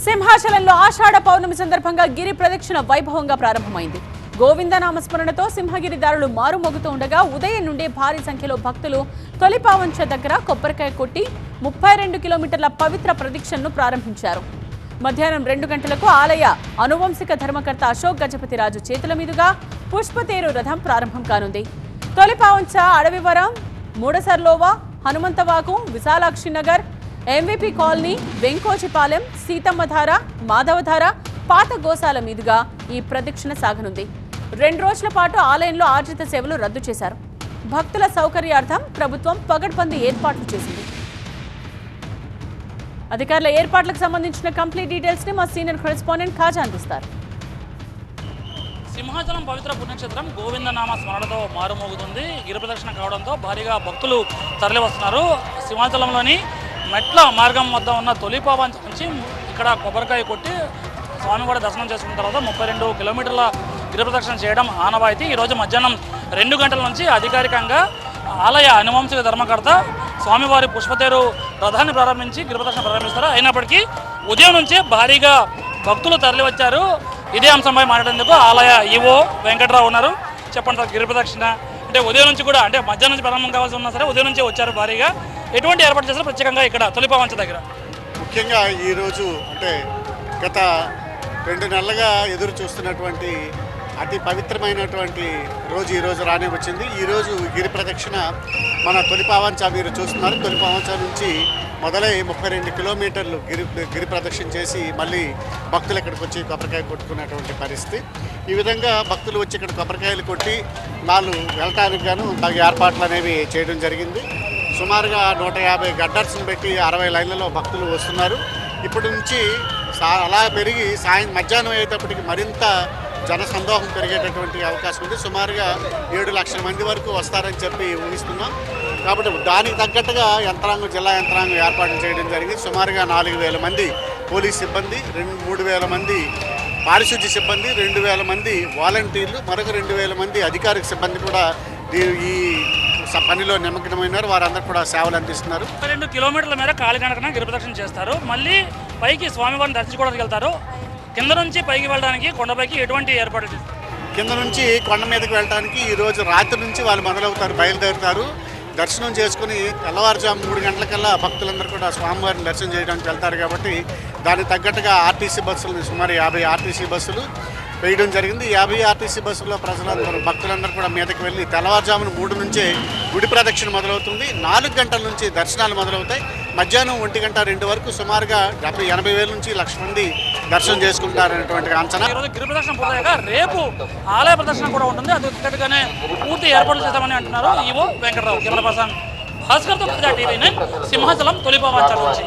సింహాచలంలో ఆషాఢ పౌర్ణమి సందర్భంగా గిరి ప్రదక్షిణ వైభవంగా ప్రారంభమైంది. గోవిందనామస్మరణతో సింహగిరిదారులు మారుమోగుతూ ఉండగా ఉదయం నుండి భారీ సంఖ్యలో భక్తులు తొలిపావంచ దగ్గర కొబ్బరికాయ కొట్టి 32 కిలోమీటర్ల పవిత్ర ప్రదక్షిణను ప్రారంభించారు. మధ్యాహ్నం 2 గంటలకు ఆలయ అనువంశిక ధర్మకర్త అశోక్ గజపతిరాజు చేతుల మీదుగా పుష్పతేరు రథం ప్రారంభం కానుంది. తొలిపావంచ అడవివరం, మూడసర్లోవా, హనుమంతవాకు, విశాలాక్షి నగర్, ఎంవిపి కాలనీ, వెంకోచిపాలెం, సీతమ్మధార, మాధవధార, పాత గోశాల మీదుగా ఈ ప్రదక్షిణ సాగనుంది. 2 రోజుల పాటు ఆలయంలో ఆర్జిత సేవలు రద్దు చేశారు. భక్తుల సౌకర్యార్థం ప్రభుత్వం పగడ్బందీ ఏర్పాట్లు చేసింది. అధికారుల ఏర్పాట్లకు సంబంధించిన కంప్లీట్ డీటెయిల్స్ ని మా సీనియర్ కరెస్పాండెంట్ ఖాజా అందిస్తారు. సింహాచలం పవిత్ర పుణ్యక్షేత్రం గోవిందనామ స్మరణతో మారుమోగుతుంది. గిరి ప్రదక్షిణ కావడంతో భారీగా భక్తులు తరలివస్తున్నారు. సింహాచలంలోని మెట్ల మార్గం వద్ద ఉన్న తొలిపావంచ నుంచి ఇక్కడ కొబ్బరికాయ కొట్టి స్వామివారి దర్శనం చేసుకున్న తర్వాత 32 కిలోమీటర్ల గిరి ప్రదక్షిణ చేయడం ఆనవాయితీ. ఈరోజు మధ్యాహ్నం 2 గంటల నుంచి అధికారికంగా ఆలయ అనువంశిక ధర్మకర్త స్వామివారి పుష్పతేరు రథాన్ని ప్రారంభించి గిరి ప్రదక్షిణ ప్రారంభిస్తారు. అయినప్పటికీ ఉదయం నుంచే భారీగా భక్తులు తరలివచ్చారు. ఇదే అంశంపై మాట్లాడేందుకు ఆలయ ఈవో వెంకట్రావు ఉన్నారు. చెప్పండి సార్, గిరి ప్రదక్షిణ అంటే ఉదయం నుంచి కూడా అంటే మధ్యాహ్నం నుంచి ప్రారంభం కావాల్సి ఉన్నా సరే ఉదయం నుంచే వచ్చారు భారీగా. ఎటువంటి ఏర్పాటు చేశారు ప్రత్యేకంగా ఇక్కడ తొలిపావంచ దగ్గర? ముఖ్యంగా ఈరోజు అంటే గత 2 నెలలుగా ఎదురు చూస్తున్నటువంటి అతి పవిత్రమైనటువంటి రోజు ఈరోజు రానే వచ్చింది. ఈరోజు గిరి ప్రదక్షిణ మన తొలిపావంచ మీరు చూస్తున్నారు. తొలిపావంచ నుంచి మొదలై 32 కిలోమీటర్లు గిరి ప్రదక్షిణ చేసి మళ్ళీ భక్తులు ఇక్కడికి వచ్చి కొబ్బరికాయ కొట్టుకునేటువంటి పరిస్థితి. ఈ విధంగా భక్తులు వచ్చి ఇక్కడ కొబ్బరికాయలు కొట్టి వాళ్ళు వెళ్ళటానికి గాను ఏర్పాట్లు అనేవి చేయడం జరిగింది. సుమారుగా 150 గడ్డర్స్ని పెట్టి 60 లైన్లలో భక్తులు వస్తున్నారు. ఇప్పటి నుంచి అలా పెరిగి మధ్యాహ్నం అయ్యేటప్పటికి మరింత జనసందోహం పెరిగేటటువంటి అవకాశం ఉంది. సుమారుగా 7 లక్షల మంది వరకు వస్తారని చెప్పి ఊహిస్తున్నాం. కాబట్టి దానికి తగ్గట్టుగా జిల్లా యంత్రాంగం ఏర్పాట్లు చేయడం జరిగింది. సుమారుగా 4,000 మంది పోలీస్ సిబ్బంది, 3,000 మంది పారిశుద్ధ్య సిబ్బంది, 2,000 మంది వాలంటీర్లు, మరొక 2,000 మంది అధికారిక సిబ్బంది కూడా ఈ పనిలో నిమగ్నమైనారు. వారందరూ కూడా సేవలు అందిస్తున్నారు. 2 కిలోమీటర్ల మేర కాలినడకన గిరి ప్రదక్షిణ చేస్తారు. మళ్ళీ పైకి స్వామివారిని దర్శించుకోవడానికి వెళ్తారు. కింద నుంచి పైకి వెళ్ళడానికి కొండపైకి ఎటువంటి ఏర్పాటు చేస్తారు? కింద నుంచి కొండ మీదకి వెళ్ళడానికి ఈరోజు రాత్రి నుంచి వాళ్ళు మొదలవుతారు, బయలుదేరుతారు. దర్శనం చేసుకుని తెల్లవారుజాము 3 గంటలకల్లా భక్తులందరూ కూడా స్వామివారిని దర్శనం చేయడానికి వెళ్తారు. కాబట్టి దానికి తగ్గట్టుగా ఆర్టీసీ బస్సులు సుమారు 50 ఆర్టీసీ బస్సులు వేయడం జరిగింది. 50 ఆర్టీసీ బస్సుల్లో భక్తులందరూ కూడా మీదకి వెళ్ళి తెల్లవారుజామున 3 నుంచే గుడి ప్రదక్షిణ మొదలవుతుంది. 4 గంటల నుంచి దర్శనాలు మొదలవుతాయి. మధ్యాహ్నం 1 గంట 2 వరకు సుమారుగా 80,000 నుంచి 1,00,000 మంది దర్శనం చేసుకుంటారనేటువంటి అంచనా. ఈరోజు గిరి ప్రదక్షిణ పూర్తయ్యాక రేపు ఆలయ ప్రదర్శన కూడా ఉంటుంది. అది తగ్గట్టుగానే పూర్తి ఏర్పాట్లు చేస్తామని అంటున్నారు ఈవో వెంకటరావు. కెమెరా పర్సన్ భాస్కర్తో టీవీ 9 సింహాచలం తొలిపావంచ నుంచి.